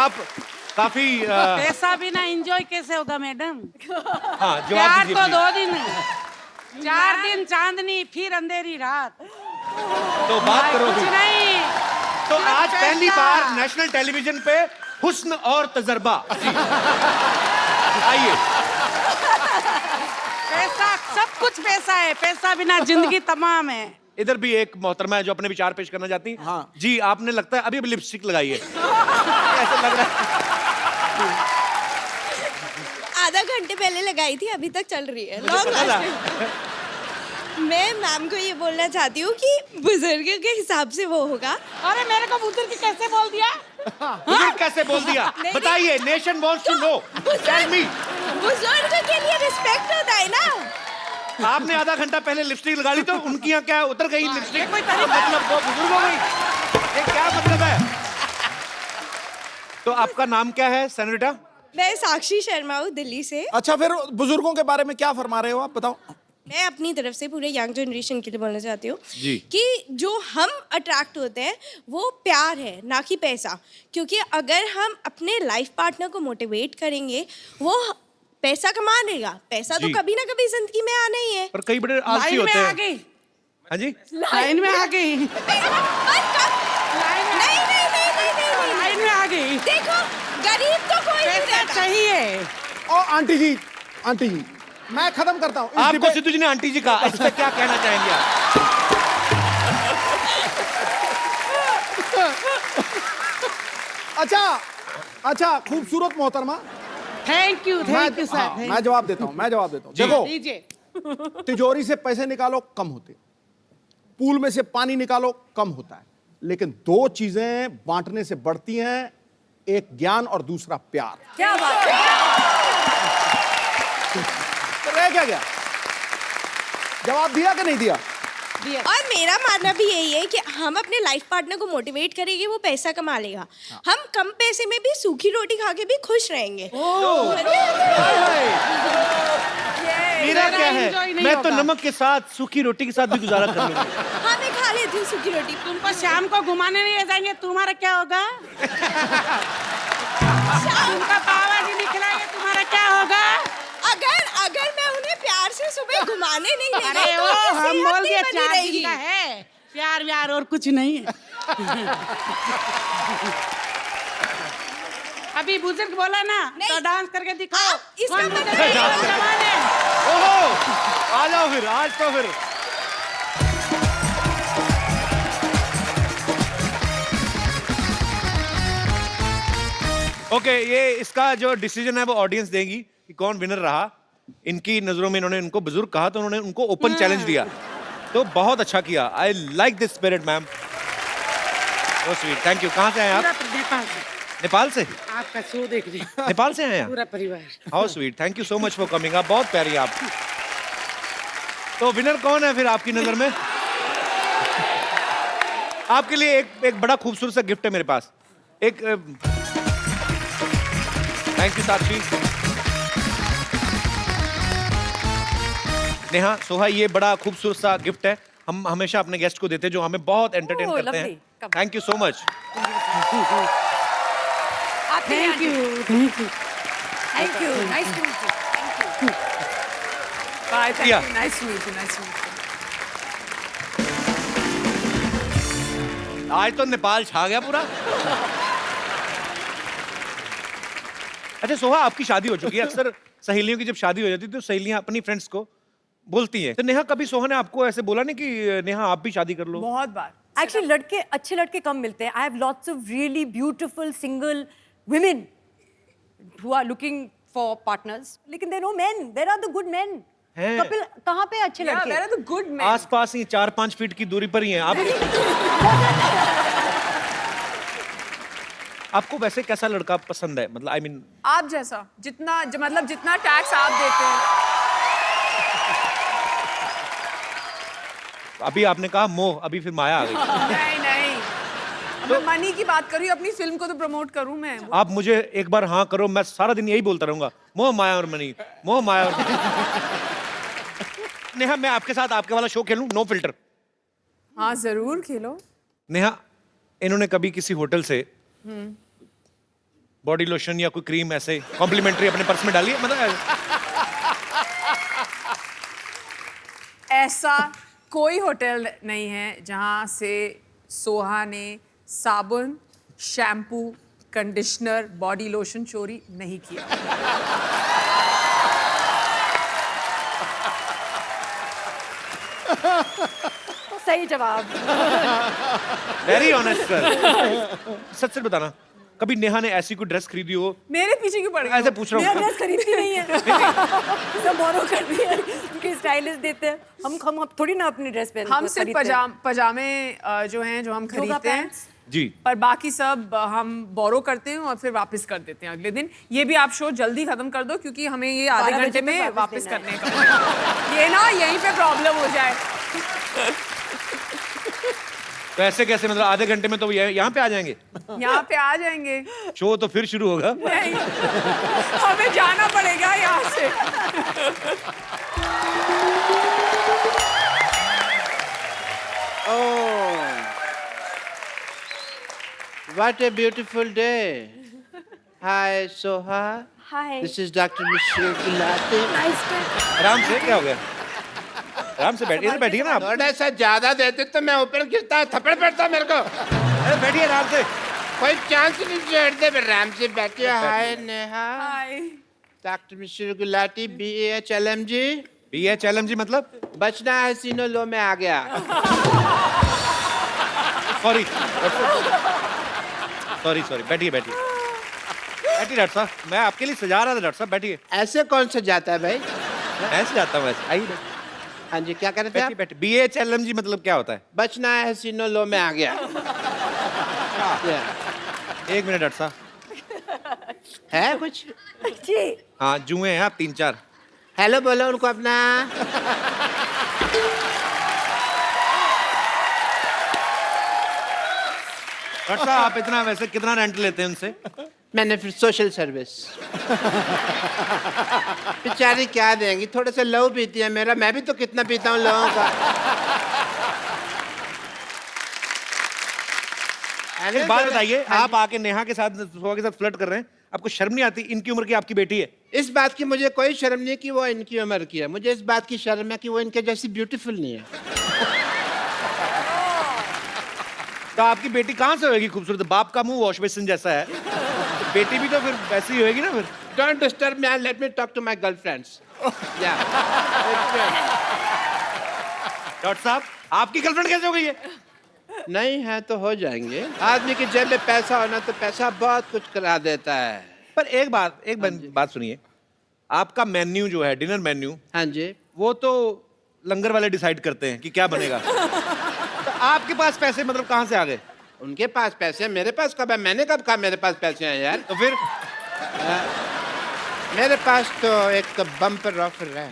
आप काफी पैसा बिना एंजॉय कैसे होगा मैडम? हाँ प्यार जवाब दीजिए तो please। 2 दिन, 4 दिन चांदनी, फिर अंधेरी रात। तो बात करो कुछ भी। नहीं। तो सिर्फ आज पहली पैसा। बार नेशनल टेलीविजन पे हुस्न और तजर्बा। जी। आइए। पैसा, सब कुछ पैसा है, पैसा बिना जिंदगी तमाम है। इधर भी एक मोहतरमा है जो अपने विचार पेश करना चाहती हैं। हाँ। जी आपने लगता है अभी अभी लिपस्टिक लगाई है। ऐसा लग रहा है। आधा घंटे पहले लगाई थी, अभी तक चल रही है। मुझे लॉन्ग पता था। लास्टिंग। मैं मैम को ये बोलना चाहती हूँ कि बुजुर्ग के हिसाब से वो होगा। अरे मेरे को बुजुर्ग कैसे बोल दिया? बुजुर्ग कैसे बोल दिया? नहीं, बताइए, nation wants to know. Tell me. बुजुर्ग के लिए रिस्पेक्ट होता है ना। आपने आधा घंटा पहले लिपस्टिक लगा ली तो उनकी यहाँ क्या उतर गई लिपस्टिक? कोई तरीका है? मतलब वो बुजुर्ग हो गई? ये क्या मतलब है? तो आपका नाम क्या है सेनेटा? मैं साक्षी शर्मा हूँ, दिल्ली से। अच्छा, फिर बुजुर्गों के बारे में क्या फरमा रहे हो आप, बताओ। मैं अपनी तरफ से पूरे यंग जनरेशन के लिए बोलना चाहती हूँ जी। कि जो हम अट्रैक्ट होते हैं वो प्यार है, ना कि पैसा। क्योंकि अगर हम अपने लाइफ पार्टनर को मोटिवेट करेंगे, वो पैसा कमा लेगा। पैसा तो जी। कभी ना कभी जिंदगी में आना ही है। पर कई बड़े आलसी लाइन होते में आ हैं। गई, हाँ जी। लाइन में आ गई, नहीं नहीं नहीं नहीं नहीं लाइन में आ गई। देखो, गरीब तो कोई नहीं पैसा रहता। चाहिए। और आंटी जी, मैं खत्म करता हूँ। आपको सिद्धू जी ने आंटी जी कहा, इस पे क्या कहना चाहेंगे आप? अच्छा, खूबसूरत मोहतरमा। थैंक यू मैं सर। हाँ, मैं जवाब देता हूँ। देखो, दीजिए। तिजोरी से पैसे निकालो कम होते, पूल में से पानी निकालो कम होता है, लेकिन 2 चीजें बांटने से बढ़ती हैं, एक ज्ञान और दूसरा प्यार। क्या बात है? तो रह क्या गया? जवाब दिया कि नहीं दिया? और मेरा मानना भी यही है कि हम अपने लाइफ पार्टनर को मोटिवेट करेंगे, वो पैसा कमा लेगा। हम कम पैसे में भी सूखी रोटी खा के भी खुश रहेंगे। मेरा क्या है, enjoy नहीं मैं तो होगा। नमक के साथ सूखी रोटी के साथ भी गुजारा कर लूंगा। हाँ, मैं खा लेती हूँ सूखी रोटी। तुमको शाम को घुमाने नहीं ले जाएंगे, तुम्हारा क्या होगा? तुमका पावा जी नहीं खिलाएंगे, तुम्हारा क्या होगा? अगर मैं उन्हें प्यार से सुबह घुमाने नहीं ले अरे गई तो वो उनकी हम सेहत बोल नहीं दिया बनी 4 दिन रहेगी। का है, प्यार व्यार और कुछ नहीं है। अभी बुजुर्ग बोला ना, नहीं। तो डांस करके दिखाओ। इसका कौन मतलब बुजुर्ग है, नहीं कौन जवान है? ओहो, आ जाओ फिर, आज तो फिर। ओके, ये इसका जो डिसीजन है वो ऑडियंस देगी कि कौन विनर रहा। इनकी नजरों में इन्होंने उनको बुजुर्ग कहा तो उन्होंने उनको ओपन चैलेंज दिया, तो बहुत अच्छा किया। I like this spirit ma'am, so sweet, thank you. कहाँ से आए आप? पूरा नेपाल से नेपाल से? आपका शो देखने नेपाल से आए आप? पूरा परिवार। How sweet, thank you so much for coming. आप बहुत प्यारी हैं आप। तो विनर कौन है फिर आपकी नजर में? आपके लिए एक बड़ा खूबसूरत सा गिफ्ट है मेरे पास। एक थैंक यू साक्षी। नेहा, सोहा, ये बड़ा खूबसूरत सा गिफ्ट है। हम हमेशा अपने गेस्ट को देते हैं जो हमें बहुत एंटरटेन Oh, करते हैं। lovely. Come. Thank you so much. Thank you. Thank you. Nice to meet you. Thank you. Bye. Thank Yeah. you. Nice to meet you. Nice to meet you. आज तो नेपाल छा गया पूरा। अच्छा सोहा, आपकी शादी हो चुकी है। अक्सर सहेलियों की जब शादी हो जाती है तो सहेलियां अपनी फ्रेंड्स को बोलती हैं। तो नेहा, कभी सोहा ने आपको ऐसे बोला नहीं कि नेहा आप भी शादी कर लो? बहुत बार। Actually, लड़के अच्छे लड़के कम मिलते हैं. I have lots of really beautiful single women who are looking for partners. लेकिन there are no men. There are the good men. हैं। कपिल, कहाँ पे अच्छे Yeah, लड़के? where are the good men? आसपास ही 4-5 फीट की दूरी पर ही हैं आप। आपको वैसे कैसा लड़का पसंद है? मतलब आई मीन आप जैसा, मतलब जितना टैक्स आप देते हैं। अभी आपने कहा मोह, अभी फिर माया आ गई। नहीं अब मैं मनी की बात कर रही हूँ, अपनी फिल्म को तो प्रमोट करूँ मैं। आप मुझे एक बार हाँ करो, मैं सारा दिन यही बोलता रहूंगा, मोह माया और मनी, मोह माया और नेहा, मैं आपके साथ आपके वाला शो खेलूं, नो फिल्टर? हाँ जरूर खेलो। नेहा, इन्होंने कभी किसी होटल से बॉडी लोशन या कोई क्रीम ऐसे कॉम्प्लीमेंट्री अपने पर्स में डालिए, मतलब ऐसा कोई होटल नहीं है जहां से सोहा ने साबुन, शैम्पू, कंडीशनर, बॉडी लोशन चोरी नहीं किया। सही जवाब। Very honest sir. सच सच बताना, कभी नेहा ने ऐसी कोई ड्रेस खरीदी हो? मेरे पीछे क्यों पड़ गए? ऐसे पूछ रहा मेरा हूँ। ड्रेस खरीदती नहीं है। सब बोरो करती है, उनके स्टाइलिस्ट देते हैं। हम थोड़ी ना अपनी ड्रेस पहनते हम सिर्फ पजामे जो हैं जो हम खरीदते हैं, जी। पर बाकी सब हम बोरो करते हैं और फिर वापस कर देते हैं अगले दिन। ये भी आप शो जल्दी खत्म कर दो क्योंकि हमें ये आधे 12 घंटे बजे में तक वापस देना करने का ये ना यहीं पे प्रॉब्लम हो जाए। तो ऐसे कैसे, मतलब आधे घंटे में तो यहाँ पे आ जाएंगे? यहाँ पे आ जाएंगे। शो तो फिर शुरू होगा। नहीं, हमें जाना पड़ेगा यहाँ से। Oh, what a beautiful day. Hi, Soha. Hi. This is Dr. Michelle Gulati. Nice to आराम से, क्या हो गया? आराम से बैठिए, इधर बैठिए ना आप। थोड़ा सा ज्यादा देते तो मैं ऊपर गिरता, थप्पड़ पड़ता मेरे को। अरे बैठिए आराम से। कोई चांस नहीं छोड़ते, आराम से बैठिए। हाय नेहा। हाय। डॉक्टर मिश्र गुलाटी, BAHLMG। BHLMG मतलब? बचना है सीनो लो में आ गया। सॉरी सॉरी सॉरी, बैठिए बैठिए बैठिए डॉक्टर साहब, मैं आपके लिए सजा रहा था डॉक्टर साहब, बैठिए। ऐसे कौन सा जाता है भाई? मैं सजाता हूँ वैसे, आइए हाँ जी, क्या कर रहे थे बैठिए आप? बैठिए। BHLMG मतलब क्या होता है? बचना है सीनो लो में आ गया। एक मिनट डॉक्टर साहब। है कुछ? जी। हाँ, जुए हैं आप 3-4। हेलो बोलो उनको अपना। डॉक्टर साहब आप इतना वैसे कितना रेंट लेते हैं उनसे? मैंने फिर सोशल सर्विस। बेचारी क्या देंगी, थोड़े से लहू पीती है मेरा, मैं भी तो कितना पीता हूँ लोगों का। एक बात बताइए, आप आके नेहा के साथ, सोहा के साथ फ्लर्ट कर रहे हैं, आपको शर्म नहीं आती? इनकी उम्र की आपकी बेटी है। इस बात की मुझे कोई शर्म नहीं कि वो इनकी उम्र की है, मुझे इस बात की शर्म है कि वो इनके जैसी ब्यूटीफुल नहीं है। तो आपकी बेटी कहाँ से होगी खूबसूरत? बाप का मुंह वॉश बेसिन जैसा है, बेटी भी तो फिर वैसी ही होगी ना फिर। Don't disturb me, let me talk to my girlfriends. या डॉक्टर साहब आपकी गर्लफ्रेंड कैसे हो गई है? नहीं है तो हो जाएंगे। आदमी की जेब में पैसा होना तो पैसा बहुत कुछ करा देता है। पर एक बात सुनिए, आपका मेन्यू जो है, डिनर मेन्यू, हाँ जी। वो तो लंगर वाले डिसाइड करते हैं कि क्या बनेगा। तो आपके पास पैसे मतलब कहाँ से आ गए? उनके पास पैसे हैं, मेरे पास कब है? मैंने कब कहा मेरे पास पैसे हैं यार? तो फिर मेरे पास तो एक बम्पर ऑफर है।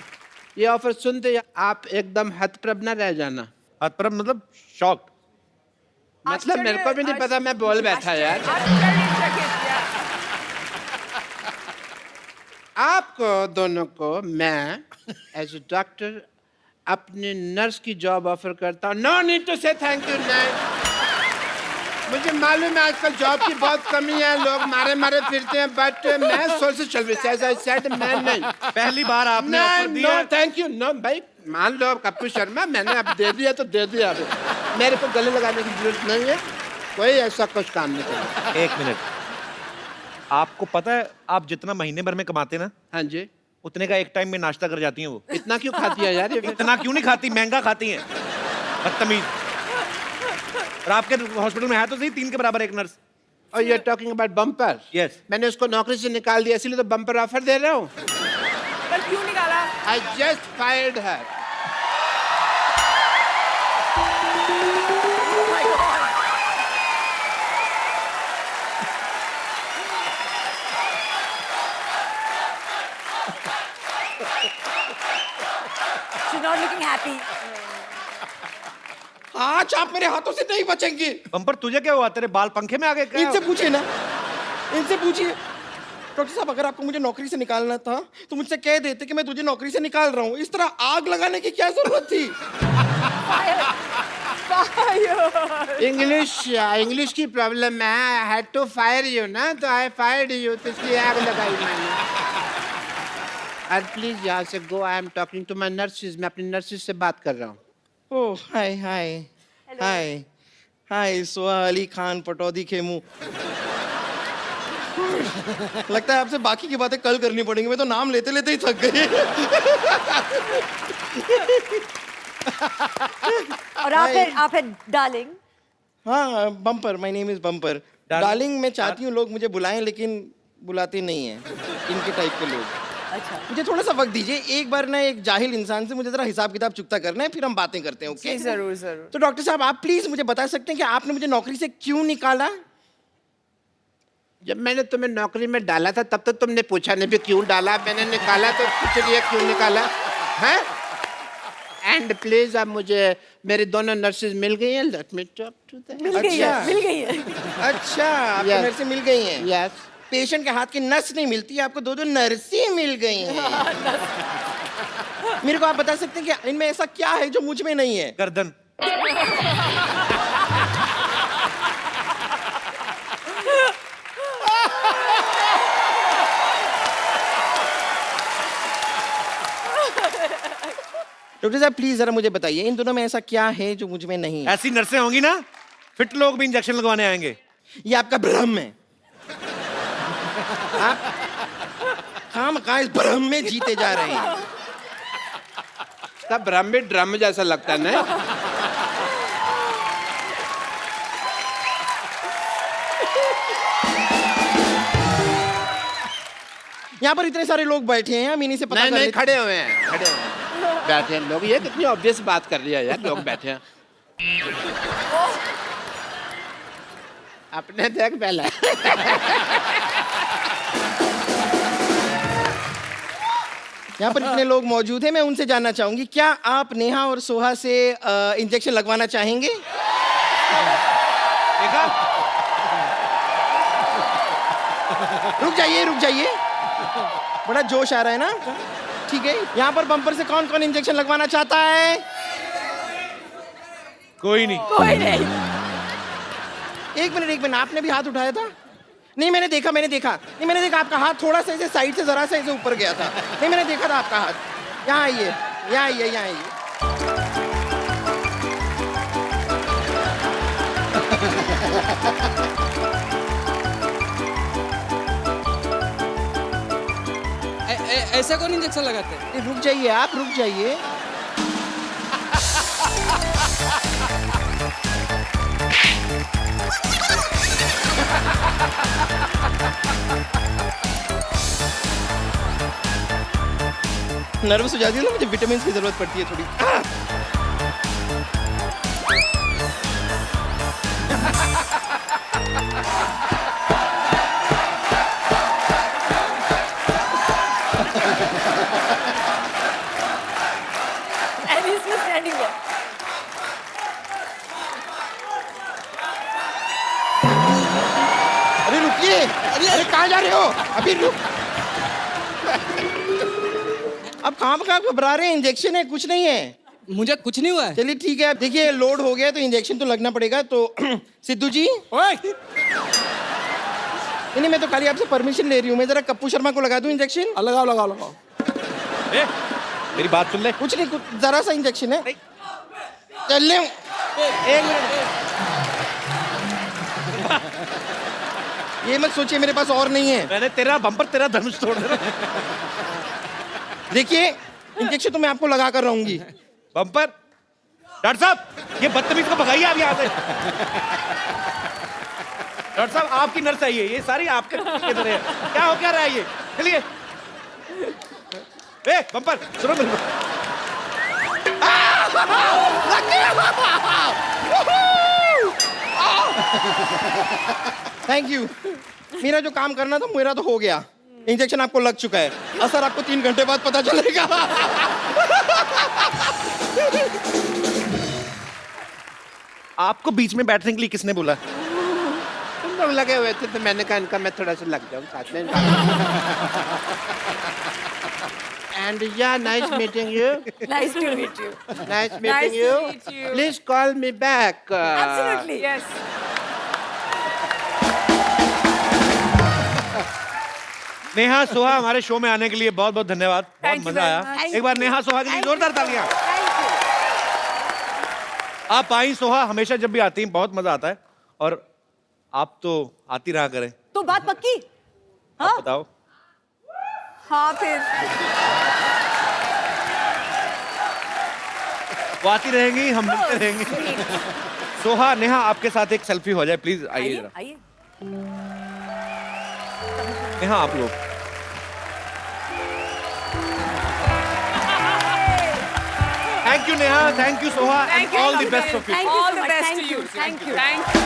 ये ऑफर सुनते ही आप एकदम हतप्रभ न रह जाना। पर मतलब शॉक्ड। मतलब मेरे को भी नहीं पता, मैं बोल बैठा यार। आपको दोनों को मैं एज ए डॉक्टर अपनी नर्स की जॉब ऑफर करता हूँ। नो नीड टू से थैंक यू। मुझे मालूम है आजकल जॉब की बहुत कमी है, लोग मारे मारे फिरते हैं, बट मैं social service as I said, मैं नहीं। पहली बार आपने ऑफर नो दिया। Thank you. नो भाई, मान लो कप्पू शर्मा, मैंने अब दे दिया तो दे दिया। अब मेरे को गले लगाने की जरूरत नहीं है, कोई ऐसा कुछ काम नहीं करना। एक मिनट, आपको पता है आप जितना महीने भर में कमाते ना, हाँ जी। उतने का एक टाइम में नाश्ता कर जाती हैं वो। इतना क्यों खाती है यार ये? इतना क्यों नहीं खाती, महंगा खाती हैं, बदतमीज। और आपके हॉस्पिटल में है तो सही 3 के बराबर एक नर्स। और you are talking about bumper? Yes. मैंने उसको नौकरी से निकाल दिया, इसलिए तो बम्पर ऑफर दे रहा हूँ। पर क्यों निकाला? I just fired her. She's not looking happy. आज आप मेरे हाथों से नहीं बचेंगे। बम्पर तुझे क्या हुआ, तेरे बाल पंखे में आ गए क्या? इनसे पूछिए ना, इनसे पूछिए। डॉक्टर साहब अगर आपको मुझे नौकरी से निकालना था तो मुझसे कह देते कि मैं तुझे नौकरी से निकाल रहा हूँ। इस तरह आग लगाने की क्या जरूरत थी? फायर। इंग्लिश की प्रॉब्लम है। I had to fire you ना, तो आई फायर्ड यू, तो इसलिए आग लगाई मैंने। और प्लीज यहाँ से go, I am talking to my nurses, मैं अपनी नर्सिस से बात कर रहा हूँ। ओह हाय हाय हाय हाय सोहा अली खान पटौदी खेमू। लगता है आपसे बाकी की बातें कल करनी पड़ेंगी, मैं तो नाम लेते लेते ही थक गई। और आप है डार्लिंग। हाँ bumper, my name is bumper. Darling मैं चाहती हूँ लोग मुझे बुलाएं, लेकिन बुलाते नहीं हैं इनके टाइप के लोग। अच्छा मुझे थोड़ा सा वक्त दीजिए, एक बार ना एक जाहिल इंसान से मुझे जरा हिसाब किताब चुकता करना है, फिर हम बातें करते हैं। ओके जरूर जरूर। तो डॉक्टर साहब आप प्लीज मुझे बता सकते हैं कि आपने मुझे नौकरी से क्यों निकाला? जब मैंने तुम्हें नौकरी में डाला था तब तो तुमने पूछा नहीं भी क्यों डाला, मैंने निकाला तो पूछ लिया क्यों निकाला है। एंड प्लीज अब मुझे मेरी दोनों नर्सेज मिल गई हैं, let me talk to them. मिल गई है, मिल गई है। अच्छा आपको Yes. नर्सें मिल गई हैं? यस। पेशेंट के हाथ की नस नहीं मिलती, आपको दो नर्सें मिल गई हैं। मेरे को आप बता सकते हैं कि इनमें ऐसा क्या है जो मुझ में नहीं है? गर्दन। डॉक्टर साहब प्लीज जरा मुझे बताइए इन दोनों में ऐसा क्या है जो मुझ में नहीं है? ऐसी नर्सें होंगी ना, फिट लोग भी इंजेक्शन लगवाने आएंगे। ये आपका भ्रम है। आप खामखा इस भ्रम में जीते जा रहे हैं। तब ड्रम भी ड्रम जैसा लगता है ना। यहाँ पर इतने सारे लोग बैठे हैं, हम इन्हीं से पता नहीं कर नहीं, लेते- खड़े हुए हैं, खड़े हुए हैं, बैठे हैं लोग। ये कितनी ऑब्वियस बात कर रही है यार, लोग बैठे हैं। अपने देख पहले। यहाँ पर इतने लोग मौजूद हैं, मैं उनसे जानना चाहूंगी क्या आप नेहा और सोहा से इंजेक्शन लगवाना चाहेंगे? देखा? रुक जाइए, बड़ा जोश आ रहा है ना। ठीक है, यहाँ पर बम्पर से कौन कौन इंजेक्शन लगवाना चाहता है? कोई नहीं। कोई नहीं। एक मिनट, आपने भी हाथ उठाया था? नहीं मैंने देखा आपका हाथ थोड़ा सा ऐसे साइड से जरा सा ऐसे ऊपर गया था। नहीं मैंने देखा था आपका हाथ। यहाँ आइए। ऐसा कौन इंजेक्शन लगाते हैं? रुक जाइए आप, रुक जाइए। नर्वस हो जाती है ना, मुझे विटामिन की जरूरत पड़ती है थोड़ी। And he's just standing there. अरे रुकिए, अरे कहाँ जा रहे हो? अभी रुक। अब कहाँ घबरा रहे हैं? इंजेक्शन है, कुछ नहीं है। मुझे कुछ नहीं हुआ है। चलिए ठीक है, अब देखिए लोड हो गया तो इंजेक्शन तो लगना पड़ेगा। तो सिद्धू जी, ओए, नहीं मैं तो खाली आपसे परमिशन ले रही हूँ। मैं जरा कप्पू शर्मा को लगा दूं इंजेक्शन? लगाओ। ए, मेरी बात सुन ले। कुछ नहीं, कुछ जरा सा इंजेक्शन है। चल ले। एक मिनट, ये मत सोचिए मेरे पास और नहीं है। मैंने तेरा बम्पर, तेरा धनुष तोड़ देना। देखिए इंजेक्शन तो मैं आपको लगा कर रहूंगी। बम्पर, डॉक्टर साहब, ये बदतमीज को भगाइए आप यहाँ से। डॉक्टर साहब, आपकी नर्स आई है, ये सारी आपके तरह है। क्या रहा है ये? चलिए। ए, बम्पर, सुनो मेरी बात। Thank you. मेरा जो काम करना था मेरा तो हो गया। इंजेक्शन आपको लग चुका है, असर आपको 3 घंटे बाद पता चलेगा। आपको बीच में बैठने के लिए किसने बोला? तुम लोग लगे हुए थे तो मैंने कहा इनका मैं थोड़ा सा लग जाऊं साथ में। And yeah, nice meeting you. Nice to meet you. Nice meeting Nice to you. meet you. Please call me back. Absolutely. Yes. Neha Soha हमारे शो में आने के लिए बहुत बहुत धन्यवाद, बहुत Thank you मजा very आया। much. एक बार नेहा सोहा के लिए जोरदार तालियां। आप आई सोहा, हमेशा जब भी आती हैं बहुत मजा आता है, और आप तो आती रहा करें। तो बात पक्की? आप बताओ। हाँ फिर वो आती रहेंगी, हम मिलते रहेंगे। सोहा, नेहा, आपके साथ एक सेल्फी हो जाए प्लीज, आइए जरा। आइए। नेहा, आप लोग thank you Neha, thank you Soha, and all the best of you. Thank you all so the much. best Thank to you. you. Thank you. Thank you.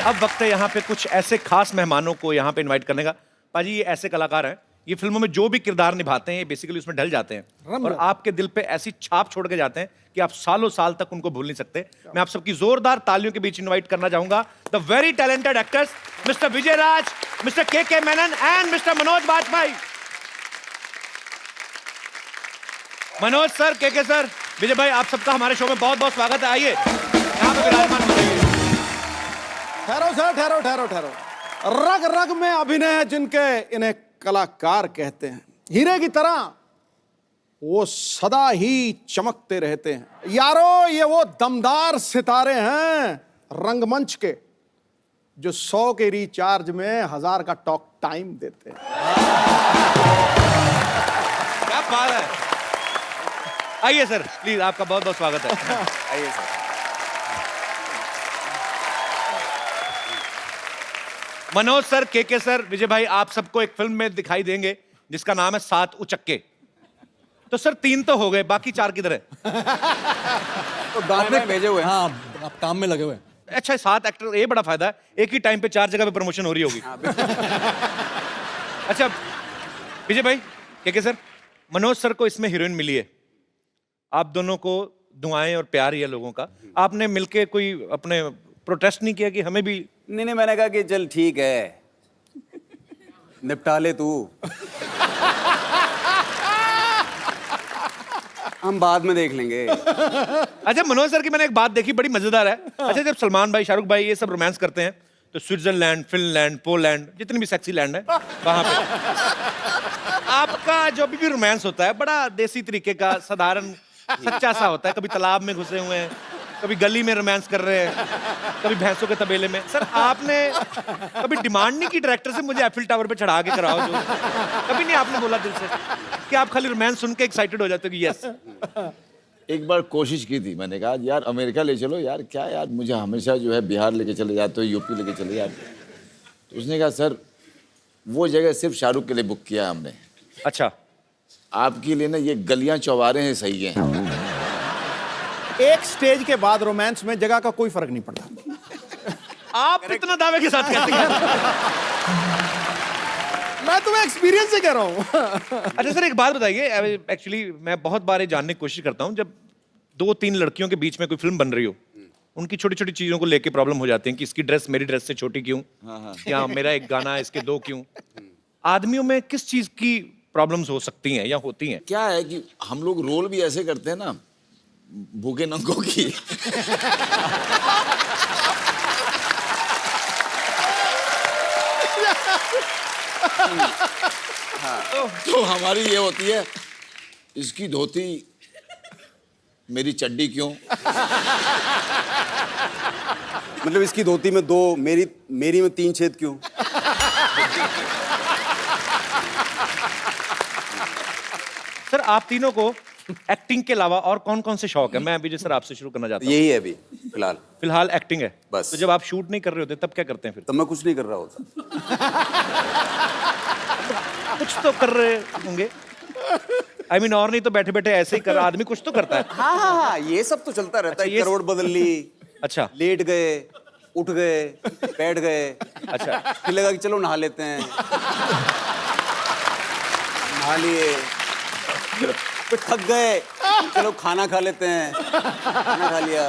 अब वक्त है यहाँ पे कुछ ऐसे खास मेहमानों को यहाँ पे इनवाइट करने का। पाजी, ये ऐसे कलाकार हैं, ये फिल्मों में जो भी किरदार निभाते हैं ये बेसिकली उसमें ढल जाते हैं और आपके दिल पे ऐसी छाप छोड़ के जाते हैं कि आप सालों साल तक उनको भूल नहीं सकते। मैं आप सबकी जोरदार तालियों के बीच इनवाइट करना चाहूंगा the very talented actors mister Vijay Raaz, mister K Menon and mister Manoj Bajpayee. Manoj sir, K sir, Vijay भाई, आप सबका हमारे शो में बहुत बहुत स्वागत है। आइए यहाँ पे विराजमान होइए। ठहरो सर, ठहरो ठहरो ठहरो। रग रग में अभिनय है जिनके, इन्हें कलाकार कहते हैं। हीरे की तरह वो सदा ही चमकते रहते हैं। यारो, ये वो दमदार सितारे हैं रंगमंच के जो 100 के रिचार्ज में 1000 का टॉक टाइम देते हैं। क्या बात है। आइए सर, प्लीज, आपका बहुत बहुत स्वागत है। आइए sir. Manoj sir, K sir, Vijay भाई, आप सबको एक फिल्म में दिखाई देंगे जिसका नाम है 7 उचक्के। तो सर 3 तो हो गए, बाकी 4 किधर है? तो गाँव में भेजे हुए। हाँ, आप काम में लगे हुए हैं। अच्छा, 7 एक्टर, ये बड़ा फायदा है, एक ही टाइम पे 4 जगह पे प्रमोशन हो रही होगी। अच्छा विजय भाई, के सर, मनोज सर को इसमें हीरोइन मिली है, आप दोनों को दुआएं और प्यार ही है लोगों का। आपने मिलके कोई अपने प्रोटेस्ट नहीं किया कि हमें भी? नहीं, मैंने कहा कि चल ठीक है, निपटा ले तू, हम बाद में देख लेंगे। अच्छा मनोज सर की मैंने एक बात देखी, बड़ी मजेदार है। अच्छा, जब सलमान भाई, शाहरुख भाई ये सब रोमांस करते हैं तो स्विट्जरलैंड, फिनलैंड, पोलैंड, जितनी भी सेक्सी लैंड है वहां पे आपका जो भी रोमांस होता है बड़ा देसी तरीके का, साधारण सच्चा सा होता है। कभी तालाब में घुसे हुए हैं, कभी गली में रोमांस कर रहे हैं, कभी भैंसों के तबेले में। सर आपने कभी डिमांड नहीं की डायरेक्टर से मुझे एफिल टावर पे चढ़ा के कराओ? जो कभी नहीं आपने बोला दिल से कि आप खाली रोमांस सुन के एक्साइटेड हो जाते हो कि यस? एक बार कोशिश की थी, मैंने कहा यार अमेरिका ले चलो यार, क्या यार मुझे हमेशा जो है बिहार लेके चले जाते हो, यूपी लेके चले जाते हो। तो उसने कहा सर वो जगह सिर्फ शाहरुख के लिए बुक किया हमने। अच्छा, आपके लिए ना ये गलियां चौबारे हैं, सही है। एक स्टेज के बाद रोमांस में जगह का कोई फर्क नहीं पड़ता। आप इतना दावे के साथ कहते हैं? मैं तुम्हें एक्सपीरियंस से कह रहा हूँ। अच्छा सर, एक बात बताइए, एक्चुअली मैं बहुत बार ये जानने की कोशिश करता हूँ, जब 2-3 लड़कियों के बीच में कोई फिल्म बन रही हो, उनकी छोटी छोटी चीजों को लेके प्रॉब्लम हो जाती है कि इसकी ड्रेस मेरी ड्रेस से छोटी क्यों, या मेरा एक गाना इसके 2 क्यों। आदमियों में किस चीज की प्रॉब्लम्स हो सकती हैं या होती हैं? क्या है कि हम लोग रोल भी ऐसे करते हैं ना, भूखे नंगों की। तो हमारी ये होती है, इसकी धोती मेरी चड्डी क्यों। मतलब इसकी धोती में 2, मेरी में 3 छेद क्यों। सर आप तीनों को एक्टिंग के अलावा और कौन कौन से शौक है? मैं विजय सर आपसे शुरू करना चाहता हूँ। यही है अभी फिलहाल। फिलहाल एक्टिंग है बस। तो जब आप शूट नहीं कर रहे होते तब क्या करते हैं फिर? तब मैं कुछ नहीं कर रहा होता। कुछ तो कर रहे होंगे। I mean, और नहीं तो बैठे बैठे ऐसे ही कर, आदमी कुछ तो करता है। हाँ, ये सब तो चलता रहता है। अच्छा, ये करोड़ बदल ली, अच्छा, लेट गए, उठ गए, बैठ गए, अच्छा, फिर लगा कि चलो नहा लेते हैं, नहा लिए, फिर थक गए, चलो खाना खा लेते हैं, खाना खा लिया।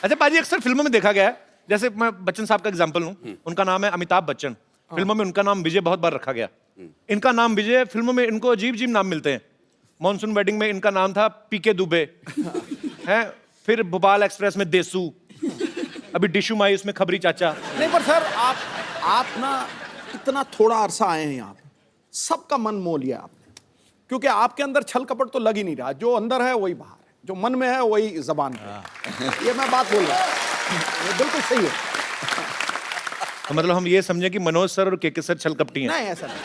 अच्छा पाजी, अक्सर फिल्मों में देखा गया है, जैसे मैं बच्चन साहब का एग्जांपल लूं, उनका नाम है अमिताभ बच्चन, फिल्मों में उनका नाम विजय बहुत बार रखा गया। इनका नाम विजय है, फिल्मों में इनको अजीब अजीब नाम मिलते हैं। मॉनसून वेडिंग में इनका नाम था पीके दुबे है, फिर भोपाल एक्सप्रेस में देसू, अभी डिशू माई उसमें खबरी चाचा। नहीं पर सर आप ना इतना थोड़ा अरसा आए हैं यहाँ पे, सबका मन मोह लिया आपने, क्योंकि आपके अंदर छल कपट तो लग ही नहीं रहा, जो अंदर है वही बाहर है, जो मन में है वही जबान पे है। ये मैं बात बोल रहा हूँ, ये बिल्कुल सही है। तो मतलब हम ये समझे कि मनोज सर और केके सर छल कपटी हैं? नहीं ऐसा नहीं।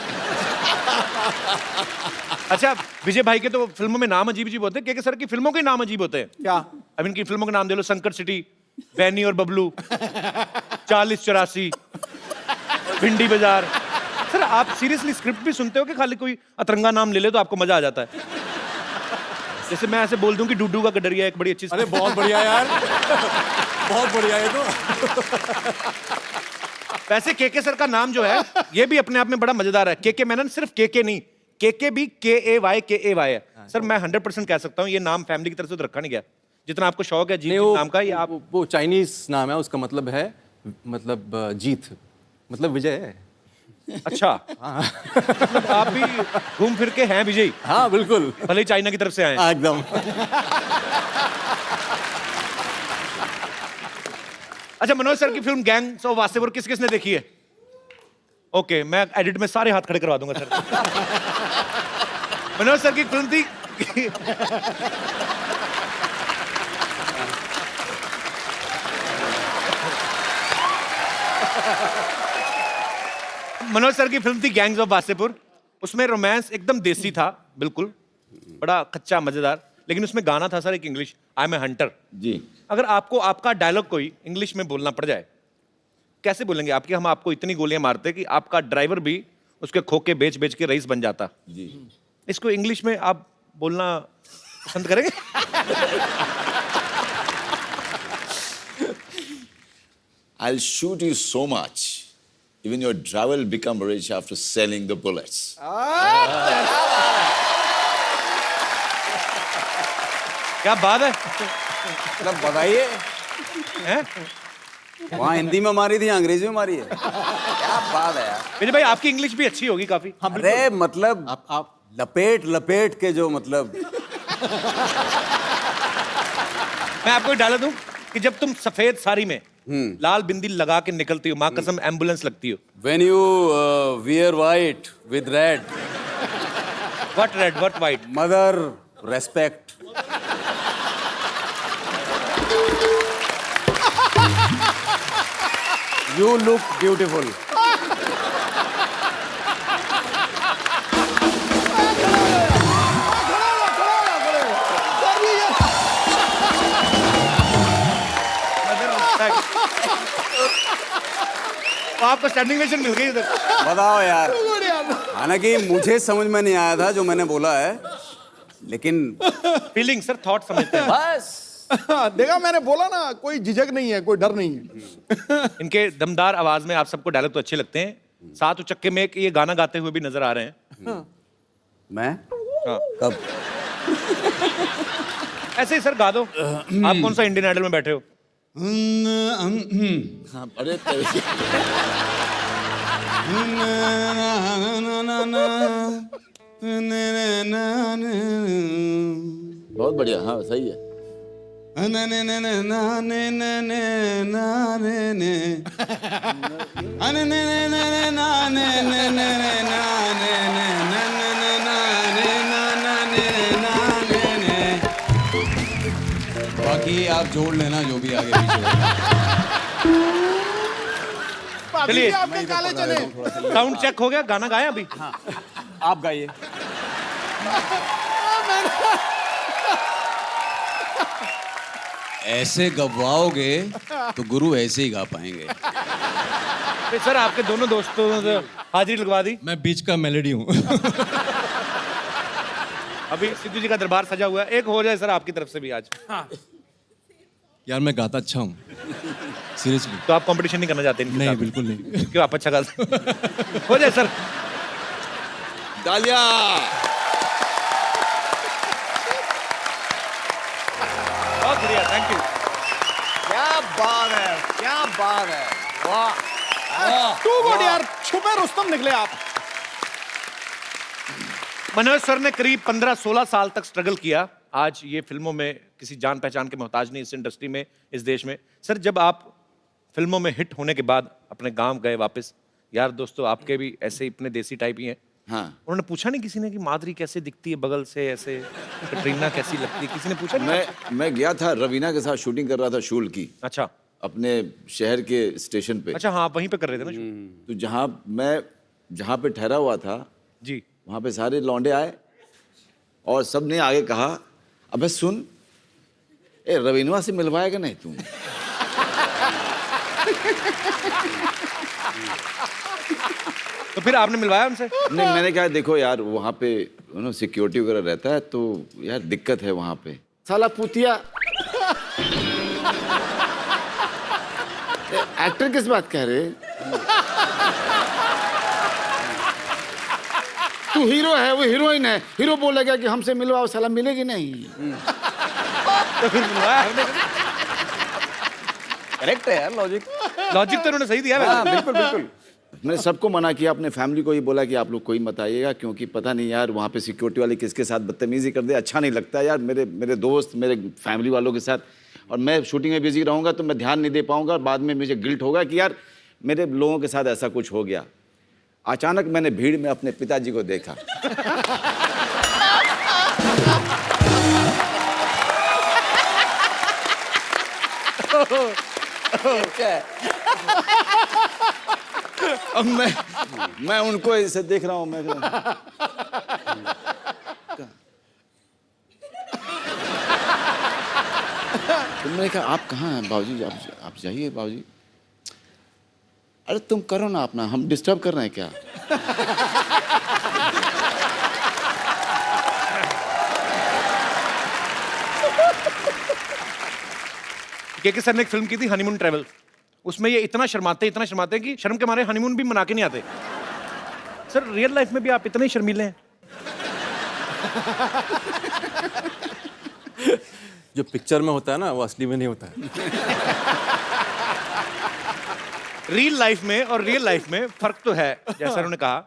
अच्छा, विजय भाई के तो फिल्मों में नाम अजीब अजीब होते हैं, केके सर की फिल्मों के नाम अजीब होते हैं। क्या? अब इनकी फिल्मों के नाम दे लो, संकट सिटी, बैनी और बबलू, 4084, भिंडी बाजार। सर आप सीरियसली स्क्रिप्ट भी सुनते हो कि खाली कोई अतरंगा नाम ले ले तो आपको मजा आ जाता है? जैसे मैं ऐसे बोल दूं कि डूडू का गडरिया एक बड़ी अच्छी। अरे बहुत बढ़िया यार, बहुत बढ़िया है तो। वैसे केके सर का नाम जो है ये भी अपने आप में बड़ा मजेदार है। केके मेनन सिर्फ केके नहीं, केके भी KAY है। सर मैं 100% कह सकता हूँ ये नाम फैमिली की तरफ से तो रखा नहीं गया। जितना आपको शौक है जीत नाम का, ये आप वो चाइनीज नाम है, उसका मतलब है मतलब जीत, मतलब विजय है। अच्छा मतलब आप भी घूम फिर के हैं विजय? हाँ बिल्कुल, भले ही चाइना की तरफ से आए। हाँ, एकदम। अच्छा, मनोज सर की फिल्म गैंग्स ऑफ वासेपुर किस किसने देखी है? ओके, मैं एडिट में सारे हाथ खड़े करवा दूंगा सर। मनोज सर की फिल्म थी मनोज सर की फिल्म थी गैंग्स ऑफ वासेपुर। उसमें रोमांस एकदम देसी था, बिल्कुल बड़ा कच्चा मजेदार, लेकिन उसमें गाना था सर एक English, I am a hunter. जी। अगर आपको आपका डायलॉग कोई इंग्लिश में बोलना पड़ जाए, कैसे बोलेंगे? आपकी हम आपको इतनी गोलियां मारते कि आपका ड्राइवर भी उसके खोखे बेच बेच के रईस बन जाता। जी। इसको इंग्लिश में आप बोलना पसंद करेंगे? I'll shoot you so much, even your driver will become rich after selling the bullets. क्या बात है? मतलब बताइए, हैं? वहाँ हिंदी में मारी थी, अंग्रेजी में मारी है, क्या बात है यार। विजय भाई आपकी इंग्लिश भी अच्छी होगी काफी। अरे मतलब आप लपेट लपेट के जो मतलब। मैं आपको एक डायलॉग दूं कि जब तुम सफेद साड़ी में लाल बिंदी लगा के निकलती हो, माँ कसम एम्बुलेंस लगती हो। When you wear white with red, What red, what white? mother respect. You look beautiful. तो आपको स्टैंडिंग ओवेशन मिल गई उधर। बताओ यार, हालांकि मुझे समझ में नहीं आया था जो मैंने बोला है, लेकिन फीलिंग सर, थॉट समझते हैं। बस देखा, मैंने बोला ना, कोई झिझक नहीं है, कोई डर नहीं है। इनके दमदार आवाज में आप सबको डायलॉग तो अच्छे लगते हैं, साथ उचक्के में एक ये गाना गाते हुए भी नजर आ रहे हैं। मैं हाँ। कब? ऐसे ही सर गा दो। आप कौन सा इंडियन आइडल में बैठे हो? हाँ, अरे तेरे- बहुत बढ़िया, हाँ सही है। बाकी आप जोड़ लेना जो भी आगे पीछे होगा। चलिए, आपके काले चने। साउंड चेक हो गया, गाना गाया अभी? आप गाइए। ऐसे गवाओगे तो गुरु ऐसे ही गा पाएंगे। तो सर आपके दोनों दोस्तों ने हाजिरी लगवा दी। मैं बीच का मेलेडी हूँ। अभी सिद्धू जी का दरबार सजा हुआ है, एक हो जाए सर आपकी तरफ से भी आज। यार मैं गाता अच्छा हूँ, सीरियसली। तो आप कंपटीशन नहीं करना चाहते इनके नहीं साथ? बिल्कुल नहीं। क्यों, आप अच्छा गाते हो जाए सर। तालियां। बहुत बढ़िया, थैंक यू। क्या बात है, क्या बात है, वाह। टू गुड यार, छुपे रुस्तम निकले आप। मनोज सर ने करीब 15-16 साल तक स्ट्रगल किया। आज ये फिल्मों में किसी जान पहचान के मोहताज नहीं, इस इंडस्ट्री में, इस देश में। सर, जब आप फिल्मों में हिट होने के बाद अपने गांव गए वापस, यार दोस्तों आपके भी ऐसे ही अपने देसी टाइप ही हैं, हाँ। उन्होंने पूछा नहीं किसी ने कि माधुरी कैसे दिखती है बगल से, ऐसे कटरीना कैसी लगती है, किसी ने पूछा नहीं? मैं गया था, रवीना के साथ शूटिंग कर रहा था शूल की, अच्छा अपने शहर के स्टेशन पे। अच्छा, हाँ वहीं पे कर रहे थे ना shoot? तो जहाँ पे ठहरा हुआ था जी, वहाँ पे सारे लौंडे आए और सब ने आगे कहा, अबे सुन, ए रवीनवा से मिलवाएगा नहीं तू? तो फिर आपने मिलवाया उनसे? नहीं, मैंने कहा देखो यार वहाँ पे सिक्योरिटी वगैरह रहता है तो यार दिक्कत है वहाँ पे। साला पुतिया, एक्टर किस बात कह रहे? तू हीरो है, वो हीरोइन है, हीरो बोलेगा कि हमसे मिलवाओ, साला मिलेगी नहीं। तो फिर मिलवाया आपने? करेक्ट है यार, लॉजिक लॉजिक तो उन्होंने सही दिया वैसे। हाँ बिल्कुल बिल्कुल। मैंने सबको मना किया, अपने फैमिली को ही बोला कि आप लोग कोई मत आइएगा, क्योंकि पता नहीं यार वहाँ पे सिक्योरिटी वाले किसके साथ बदतमीजी कर दे, अच्छा नहीं लगता यार। मेरे दोस्त, मेरे फैमिली वालों के साथ, और मैं शूटिंग में बिजी रहूँगा तो मैं ध्यान नहीं दे पाऊँगा, बाद में मुझे गिल्ट होगा कि यार मेरे लोगों के साथ ऐसा कुछ हो गया। अचानक मैंने भीड़ में अपने पिताजी को देखा। अब मैं उनको ऐसे देख रहा हूँ, मैं तुमने कहा आप कहाँ हैं बाबूजी, आप जाइए बाबूजी। अरे तुम करो ना अपना, हम डिस्टर्ब कर रहे हैं क्या? के सर ने एक फिल्म की थी हनीमून ट्रैवल, उसमें ये इतना शर्माते हैं कि शर्म के मारे हनीमून भी मना के नहीं आते। सर रियल लाइफ में भी आप इतने ही शर्मीले हैं? जो पिक्चर में होता है ना वो असली में नहीं होता है। रियल लाइफ में और रियल लाइफ में फर्क तो है। जैसा उन्होंने कहा,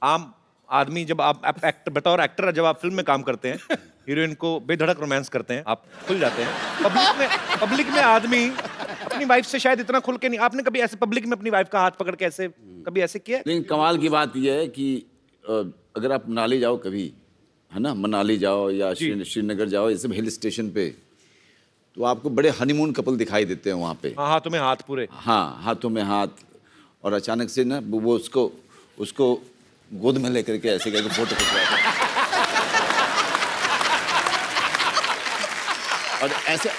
आम आदमी जब आप एक्टर, बतौर एक्टर जब आप फिल्म में काम करते हैं, हीरोइन को बेधड़क रोमांस करते हैं, आप खुल जाते हैं। पब्लिक में आदमी अपनी वाइफ से शायद इतना खुल के नहीं। आपने कभी ऐसे पब्लिक में अपनी वाइफ का हाथ पकड़ के ऐसे कभी ऐसे किया? लेकिन कमाल की बात यह है कि अगर आप मनाली जाओ कभी, है ना, मनाली जाओ या श्रीनगर जाओ, ये सब हिल स्टेशन पे, तो आपको बड़े हनीमून कपल दिखाई देते हैं वहाँ पे। हाँ, हाथों में हाथ पूरे। हाँ, हाथों में हाथ, और अचानक से ना वो उसको गोद में लेकर के ऐसे करके फोटो खिंचवाते हैं। और ऐसे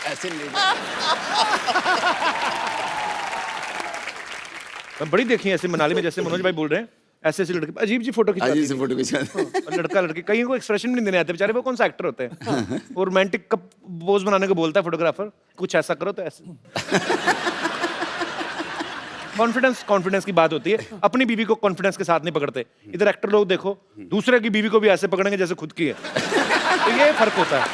मैं बड़ी देखी है ऐसे मनाली में, जैसे मनोज भाई बोल रहे हैं, ऐसे लड़के अजीब जी फोटो खिंचाते हैं। अजीब से फोटो खिंचाते हैं। और लड़का लड़की, कहीं को एक्सप्रेशन भी नहीं देने आते बेचारे, वो कौन सा एक्टर होते हैं? वो रोमांटिक का पोज बनाने को बोलता है फोटोग्राफर, कुछ ऐसा करो तो ऐसे। कॉन्फिडेंस की बात होती है। अपनी बीवी को कॉन्फिडेंस के साथ नहीं पकड़ते। इधर एक्टर लोग देखो, दूसरे की बीवी को भी ऐसे पकड़ेंगे जैसे खुद की है। तो ये फर्क होता है।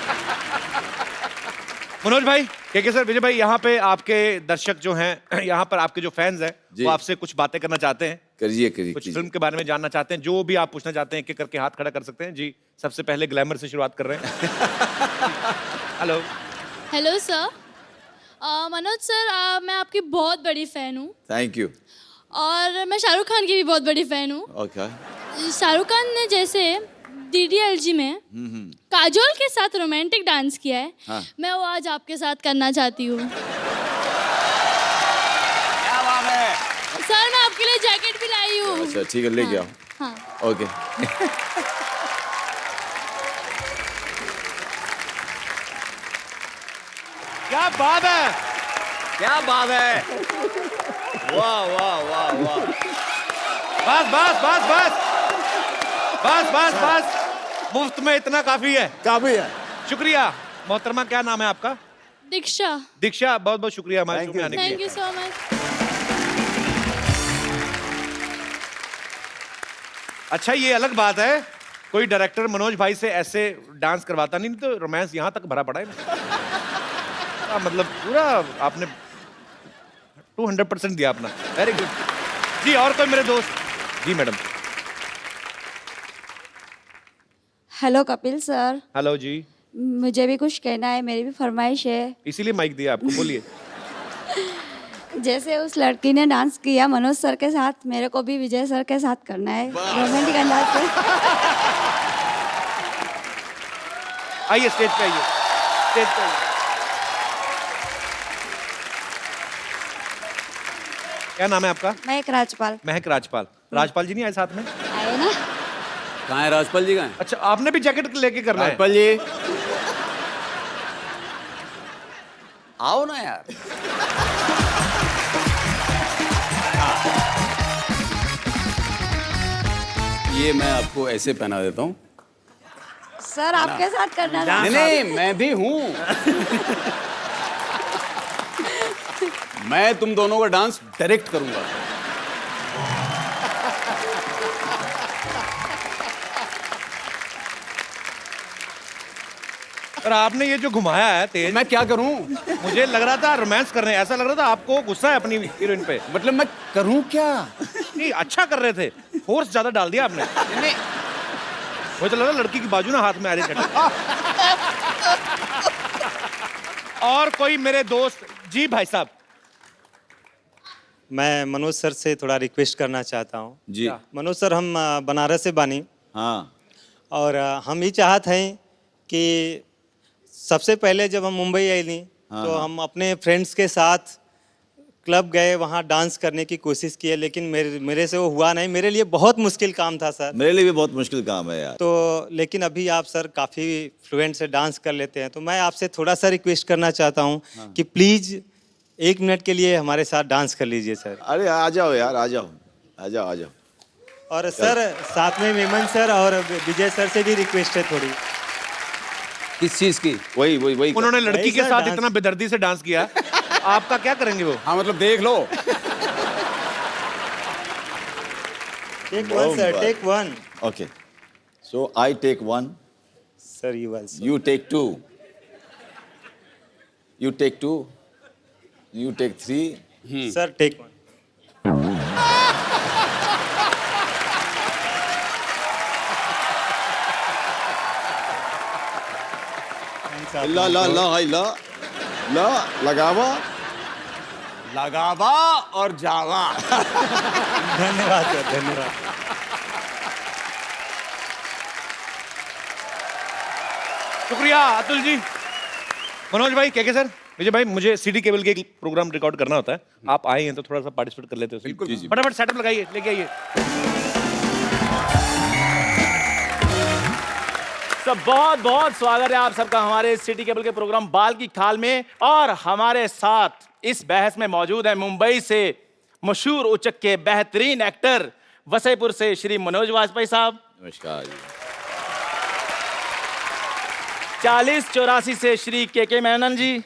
मनोज भाई, के सर, विजय भाई, यहाँ पे आपके दर्शक जो हैं, यहाँ पर आपके जो फैंस हैं, वो आपसे कुछ बातें करना चाहते हैं। करिए कुछ फिल्म के बारे में जानना चाहते हैं, जो भी आप पूछना चाहते हैं, एक करके हाथ खड़ा कर सकते हैं। जी, सबसे पहले ग्लैमर से शुरुआत कर रहे हैं। Hello. Hello sir, Manoj sir, मैं आपकी बहुत बड़ी फैन हूँ। Thank you. और मैं शाहरुख खान की भी बहुत बड़ी फैन हूँ। ओके। शाहरुख खान ने जैसे DDLG में काजोल के साथ रोमांटिक डांस किया है, हाँ। मैं वो आज आपके साथ करना चाहती हूँ। क्या बात है। सर, मैं आपके लिए जैकेट भी लाई हूँ। अच्छा ठीक है, लेके आओ। हाँ। ओके। क्या बात है, क्या बात है। वाह वाह वाह वाह। बस, मुफ्त में इतना काफी है। काफी है। शुक्रिया। मोहतरमा, क्या नाम है आपका? दीक्षा। दीक्षा, बहुत बहुत शुक्रिया हमारे शो में आने के लिए। Thank you so much. अच्छा, ये अलग बात है, कोई डायरेक्टर मनोज भाई से ऐसे डांस करवाता नहीं, तो रोमांस यहाँ तक भरा पड़ा है। मतलब पूरा आपने 200% दिया अपना। वेरी गुड जी। और कोई मेरे दोस्त? जी madam. Hello Kapil sir, hello जी, मुझे भी कुछ कहना है, मेरी भी फरमाइश है। इसीलिए माइक दिया आपको, बोलिए। जैसे उस लड़की ने डांस किया मनोज सर के साथ, मेरे को भी विजय सर के साथ करना है रोमांटिक अंदाज से। आइए स्टेज पे, आइए स्टेज पे आइए। क्या नाम है आपका? महक राजपाल। महक राजपाल। राजपाल जी नहीं आए साथ में? आए ना? कहाँ है राजपाल जी? कहाँ है? अच्छा, आपने भी जैकेट लेके करना है? राजपाल जी आओ ना यार। ये मैं आपको ऐसे पहना देता हूँ। सर आपके साथ करना था। नहीं नहीं, मैं भी हूँ। मैं तुम दोनों का डांस डायरेक्ट करूंगा। और आपने ये जो घुमाया है तेज, मैं क्या करूं? मुझे लग रहा था रोमांस कर रहे हैं, ऐसा लग रहा था आपको गुस्सा है अपनी हीरोइन पे। मतलब मैं करूं क्या? नहीं, अच्छा कर रहे थे, फोर्स ज्यादा डाल दिया आपने। नहीं, मुझे तो लग रहा लड़की की बाजू ना हाथ में आ रही है। और कोई मेरे दोस्त जी? भाई साहब, मैं मनोज सर से थोड़ा रिक्वेस्ट करना चाहता हूँ जी। मनोज सर, हम बनारस से बानी। हाँ। और हम ये चाहते हैं कि सबसे पहले जब हम मुंबई आई थी तो हम अपने फ्रेंड्स के साथ क्लब गए, वहाँ डांस करने की कोशिश की है, लेकिन मेरे से वो हुआ नहीं। मेरे लिए बहुत मुश्किल काम था सर। मेरे लिए भी बहुत मुश्किल काम है यार। तो लेकिन अभी आप सर काफ़ी फ्लुएंट से डांस कर लेते हैं, तो मैं आपसे थोड़ा सा रिक्वेस्ट करना चाहता हूँ कि प्लीज़ 1 मिनट के लिए हमारे साथ डांस कर लीजिए सर। अरे आ जाओ यार, आ जाओ आ जाओ आ जाओ। और सर साथ में मेमन सर और विजय सर से भी रिक्वेस्ट है थोड़ी। किस चीज की? वही वही वही। उन्होंने लड़की के सर, साथ डांस। इतना बेदर्दी से डांस किया, आपका क्या करेंगे वो? हाँ मतलब देख लो। Take 1 sir, take 1। Okay. So I take 1. Sir, you also. You take 2. You take 2. You take 3. Sir, take 1. ला ला ला हाय ला ला लगावा लगावा और जावा। धन्यवाद सर, धन्यवाद। शुक्रिया अतुल जी। मनोज भाई, क्या सर, विजय भाई, मुझे सीडी केबल के एक प्रोग्राम रिकॉर्ड करना होता है, आप आए हैं तो थोड़ा सा पार्टिसिपेट कर लेते हो। बिल्कुल। फटाफट सेटअप लगाइए, लेके आइए। सब बहुत बहुत स्वागत है आप सबका हमारे सिटी केबल के प्रोग्राम बाल की खाल में। और हमारे साथ इस बहस में मौजूद है मुंबई से मशहूर उचक के बेहतरीन एक्टर, वसईपुर से श्री मनोज वाजपेयी साहब। नमस्कार जी। 4084 से श्री के मेनन जी,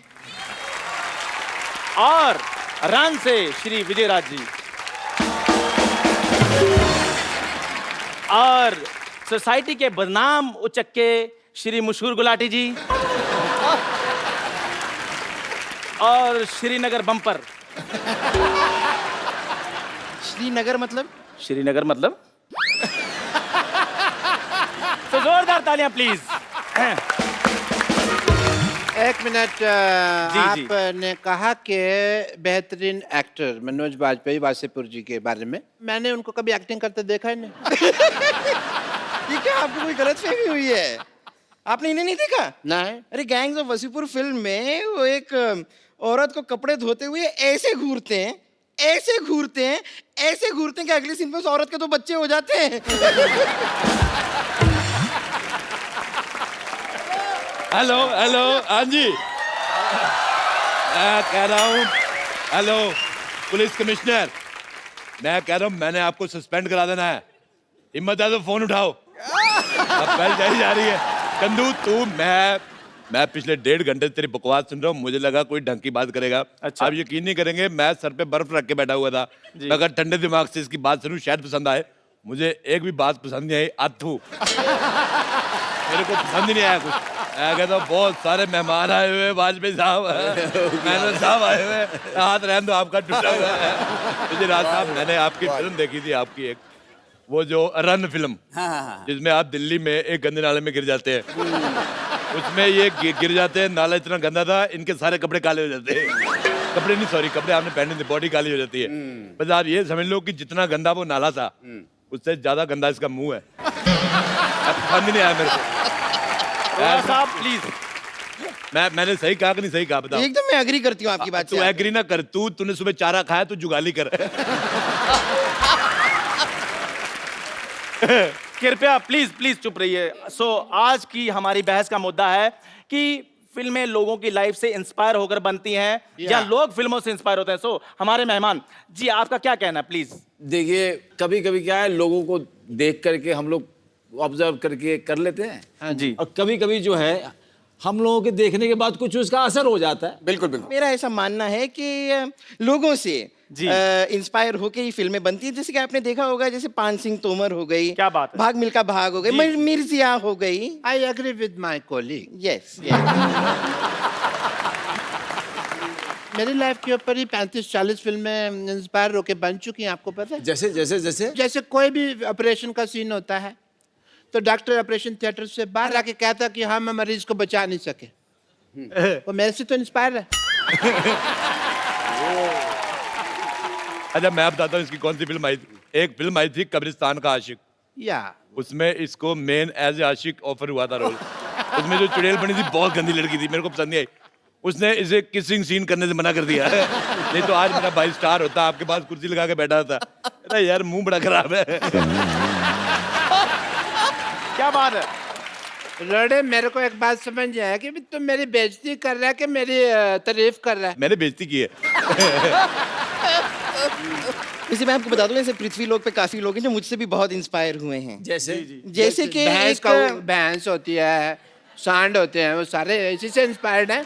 और रन से श्री विजय राज जी, और सोसाइटी के बदनाम उचक के श्री मशहूर गुलाटी जी, और श्रीनगर बम्पर। श्रीनगर मतलब? श्रीनगर मतलब तो जोरदार तालियां प्लीज। एक मिनट, आपने कहा कि बेहतरीन एक्टर मनोज वाजपेयी वासेपुर जी के बारे में, मैंने उनको कभी एक्टिंग करते देखा ही नहीं। ये क्या आपको कोई गलतफहमी हुई है? आपने इन्हें नहीं देखा? नहीं। अरे गैंग्स ऑफ वसीपुर फिल्म में वो एक औरत को कपड़े धोते हुए ऐसे घूरते हैं, ऐसे घूरते हैं, ऐसे घूरते हैं कि अगले सीन पे उस औरत के तो बच्चे हो जाते हैं। हेलो हेलो, हाँ जी, मैं कह रहा हूँ, हेलो पुलिस कमिश्नर, मैं कह रहा हूँ मैंने आपको सस्पेंड करा देना है। हिम्मत है तो फोन उठाओ। अब बेल जाई जा रही है। चंदू तू, मैं पिछले 1.5 घंटे तेरी बकवास सुन रहा हूँ, मुझे लगा कोई ढंग की बात करेगा। अच्छा। आप यकीन नहीं करेंगे, मैं सर पे बर्फ रख के बैठा हुआ था, अगर ठंडे दिमाग से इसकी बात सुनूं शायद पसंद आए। मुझे एक भी बात पसंद नहीं आई। अथू मेरे को पसंद ही नहीं आया कुछ। मैं कहता हूँ बहुत सारे मेहमान आए हुए, वाजपेयी साहब, मेनन साहब आए हुए, हाथ रहने दो, आपका टूटा हुआ है। मुझे राज साहब, मैंने आपकी फिल्म देखी थी, आपकी एक वो जो रन फिल्म हाँ हाँ हाँ जिसमें आप दिल्ली में एक गंदे नाले में गिर जाते हैं, उसमें ये गिर जाते हैं। नाला इतना गंदा था, इनके सारे कपड़े काले हो जाते हैं। कपड़े नहीं, सॉरी, कपड़े आपने पहने थे, बॉडी काली हो जाती है। बस आप ये समझ लो कि जितना गंदा वो नाला था, उससे ज्यादा गंदा इसका मुंह है। अब समझ नहीं आया मेरे को। अरोड़ा साहब प्लीज। मैंने सही कहा कि नहीं सही कहा, बताओ। एकदम मैं एग्री करती हूँ आपकी बात तू से। एग्री ना कर, तूने सुबह चारा खाया, तू जुगाली कर। कृपया प्लीज प्लीज चुप रहिए। सो आज की हमारी बहस का मुद्दा है कि फिल्में लोगों की लाइफ से इंस्पायर होकर बनती हैं या लोग फिल्मों से इंस्पायर होते हैं। सो हमारे मेहमान जी, आपका क्या कहना है प्लीज? देखिए, कभी कभी क्या है, लोगों को देख करके हम लोग ऑब्जर्व करके कर लेते हैं। हाँ जी। और कभी कभी जो है हम लोगों के देखने के बाद कुछ उसका असर हो जाता है। बिल्कुल बिल्कुल। मेरा ऐसा मानना है कि लोगों से इंस्पायर होके ही फिल्में बनती है। जैसे कि आपने देखा होगा, जैसे पान सिंह तोमर हो गई, क्या बात है, भाग मिल्खा भाग हो गई, मिर्जिया हो गई। I agree with my colleague. Yes. मेरी लाइफ के ऊपर ही 35-40 फिल्में इंस्पायर होके बन चुकी हैं, आपको पता है? जैसे जैसे जैसे जैसे कोई भी ऑपरेशन का सीन होता है तो डॉक्टर ऑपरेशन थिएटर से बाहर आके कहता कि हम मरीज को बचा नहीं सके, वो मेरे से तो इंस्पायर है। अच्छा, मैं बताता हूँ इसकी कौन सी फिल्म आई थी। एक फिल्म आई थी कब्रिस्तान का आशिक, या उसमें इसको मेन एज ए आशिक ऑफर हुआ था रोल। उसमें जो चुड़ैल बनी थी बहुत गंदी लड़की थी, मेरे को पसंद नहीं आई। उसने इसे किसिंग सीन करने से मना कर दिया। नहीं तो आज मेरा भाई स्टार होता, आपके पास कुर्सी लगा के बैठा था। अरे यार, मुंह बड़ा खराब है। क्या बात है? लड़े, मेरे को एक बात समझ आया कि तुम मेरी बेइज्जती कर रहा है कि मेरी तारीफ कर रहा है? मैंने बेइज्जती की है। वैसे मैं आपको बता दूं, ऐसे पृथ्वी लोक पे काफी लोग हैं जो मुझसे भी बहुत इंस्पायर हुए हैं। जैसे कि भैंस होती है, सांड होते हैं, वो सारे इसी से इंस्पायर्ड हैं।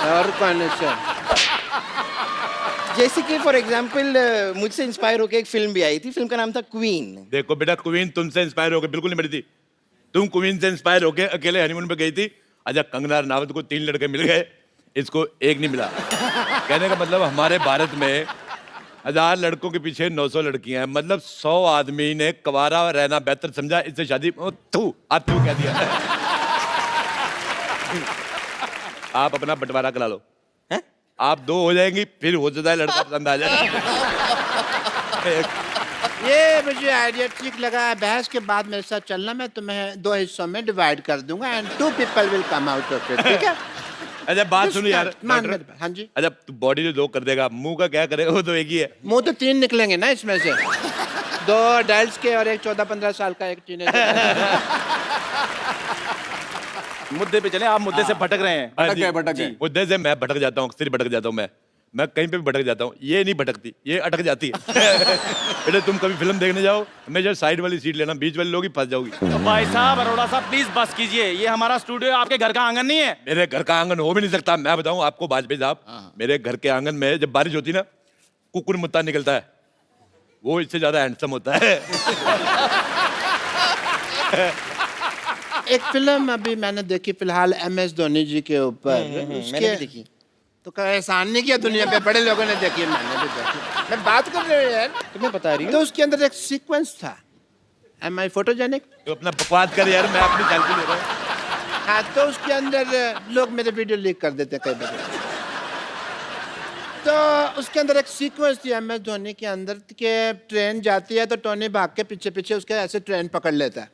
और कौन से? जैसे कि फॉर एग्जांपल मुझसे इंस्पायर होकर एक फिल्म भी आई थी, फिल्म का नाम था क्वीन। देखो बेटा, क्वीन तुमसे इंस्पायर होकर बिल्कुल नहीं बनी थी। तुम क्वीन से इंस्पायर होकर अकेले हनीमून पे गई थी। अच्छा, कंगना रनावत को 3 लड़के मिल गए, इसको एक नहीं मिला। कहने का मतलब हमारे भारत में 1000 लड़कों के पीछे 900 लड़कियां हैं। मतलब 100 आदमी ने कवारा रहना बेहतर समझा, इससे शादी। तू आप क्यों कह दिया? आप अपना बंटवारा करा लो, आप 2 हो जाएंगी, फिर हो जाता है लड़का पसंद आ जाए। ये मुझे आइडिया ठीक लगा। बहस के बाद मेरे साथ चलना, मैं तुम्हें 2 हिस्सों में डिवाइड कर दूंगा and 2 people will come out of it, ठीक है? अच्छा, बात सुनो यार। हाँ जी। अच्छा, तू बॉडी जो 2 कर देगा, मुंह का क्या करेगा? वो तो एक ही है। मुंह तो 3 निकलेंगे ना इसमें से। 2 अडल्ट्स के और एक 14-15 साल का, एक टीनेजर। मुद्दे पे चले, आप मुद्दे से भटक रहे हैं। भटक गए। मुद्दे से मैं भटक जाता हूँ, अक्सर भटक जाता हूँ। मैं कहीं पे भी भटक जाता हूँ। ये नहीं भटकती, ये अटक जाती है। बेटे, तुम कभी फिल्म देखने जाओ, हमेशा साइड वाली सीट लेना, बीच वाले लोग ही फंस जाओगी। तो भाई साहब, अरोड़ा साहब प्लीज बस कीजिए। ये हमारा स्टूडियो, आपके घर का आंगन नहीं है। मेरे घर का आंगन हो भी नहीं सकता। मैं बताऊं आपको वाजपेयी साहब, मेरे घर के आंगन में जब बारिश होती ना, कुकुर मुत्ता निकलता है, वो इससे ज्यादा हैंडसम होता है। एक फिल्म अभी मैंने देखी फिलहाल MS धोनी जी के ऊपर। मैंने भी देखी। तो कोई एहसान नहीं किया दुनिया पे, बड़े लोगों ने देखी, मैंने भी देखी। मैं बात कर रही हूँ यार, तुम्हें बता रही हूँ। तो उसके अंदर एक सीक्वेंस था। Am I photogenic? तो अपना बकवास कर यार, मैं अपनी सेल्फी ले रहा हूँ। हाँ, तो उसके अंदर लोग मेरे वीडियो लीक कर देते हैं कई बार। तो उसके अंदर एक सीक्वेंस थी MS धोनी के अंदर कि ट्रेन जाती है तो टोनी भाग के पीछे पीछे उसके ऐसे ट्रेन पकड़ लेता है।